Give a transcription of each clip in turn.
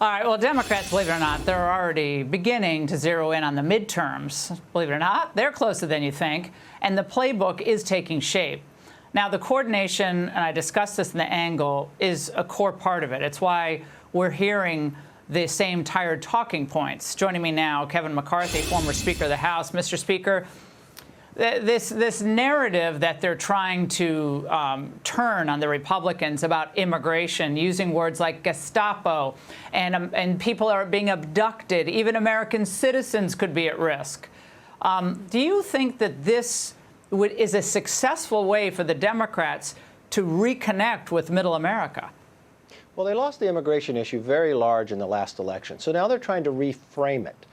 All right, well, Democrats, believe it or not, they're already beginning to zero in on the midterms. Believe it or not, they're closer than you think, and the playbook is taking shape. Now, the coordination, and I discussed this in the angle, is a core part of it. It's why we're hearing the same tired talking points. Joining me now, Kevin McCarthy, former Speaker of the House. Mr. Speaker, this narrative that they're trying to turn on the Republicans about immigration, using words like Gestapo, and people are being abducted, even American citizens could be at risk. Do you think that this is a successful way for the Democrats to reconnect with Middle America? Well, they lost the immigration issue very large in the last election, so now they're trying to reframe it.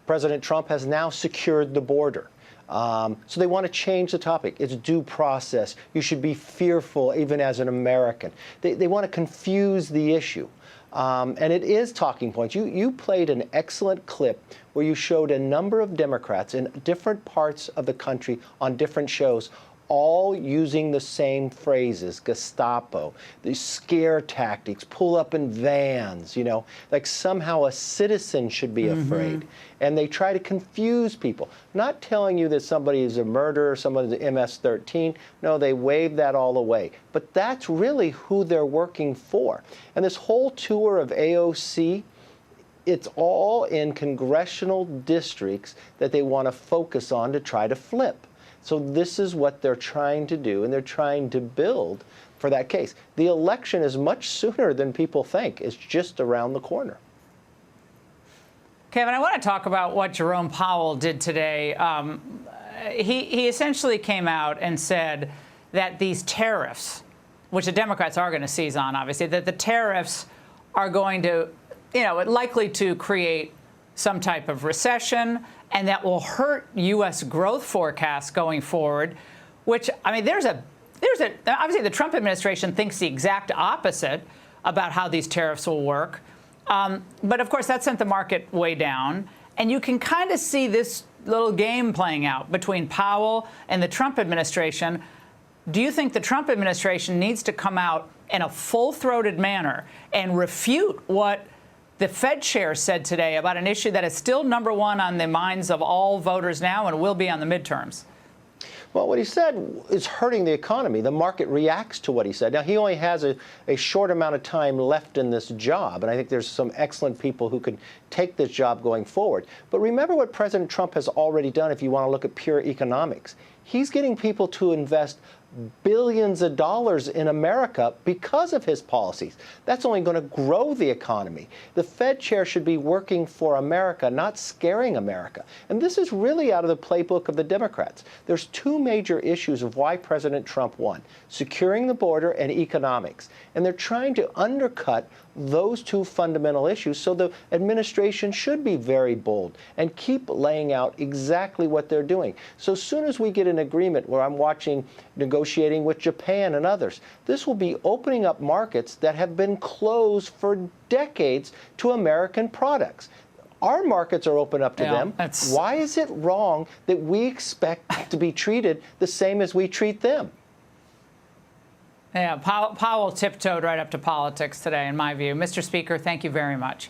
President Trump has now secured the border. So they want to change the topic. It's due process. You should be fearful even as an American. They want to confuse the issue. And it is talking points. You played an excellent clip where you showed a number of Democrats in different parts of the country on different shows, all using the same phrases: Gestapo, these scare tactics, pull up in vans, like somehow a citizen should be afraid. And they try to confuse people, not telling you that somebody is a murderer, somebody's an MS-13. No, they wave that all away. But that's really who they're working for. And this whole tour of AOC, it's all in congressional districts that they want to focus on to try to flip. So this is what they're trying to do, and they're trying to build for that case. The election is much sooner than people think. It's just around the corner. Kevin, I want to talk about what Jerome Powell did today. He essentially came out and said that these tariffs, which the Democrats are going to seize on, obviously, that the tariffs are going to, likely to create some type of recession, and that will hurt U.S. growth forecasts going forward, which, obviously the Trump administration thinks the exact opposite about how these tariffs will work. But of course, that sent the market way down. And you can kind of see this little game playing out between Powell and the Trump administration. Do you think the Trump administration needs to come out in a full-throated manner and refute what the Fed chair said today about an issue that is still number one on the minds of all voters now and will be on the midterms? Well, what he said is hurting the economy. The market reacts to what he said. Now, he only has a short amount of time left in this job, and I think there's some excellent people who could take this job going forward. But remember what President Trump has already done if you want to look at pure economics. He's getting people to invest billions of dollars in America because of his policies. That's only going to grow the economy. The Fed chair should be working for America, not scaring America. And this is really out of the playbook of the Democrats. There's two major issues of why President Trump won: securing the border and economics. And they're trying to undercut those two fundamental issues, so the administration should be very bold and keep laying out exactly what they're doing. So as soon as we get an agreement, where I'm watching negotiating with Japan and others, this will be opening up markets that have been closed for decades to American products. Our markets are open up to them. Why is it wrong that we expect to be treated the same as we treat them? Yeah, Powell tiptoed right up to politics today, in my view. Mr. Speaker, thank you very much.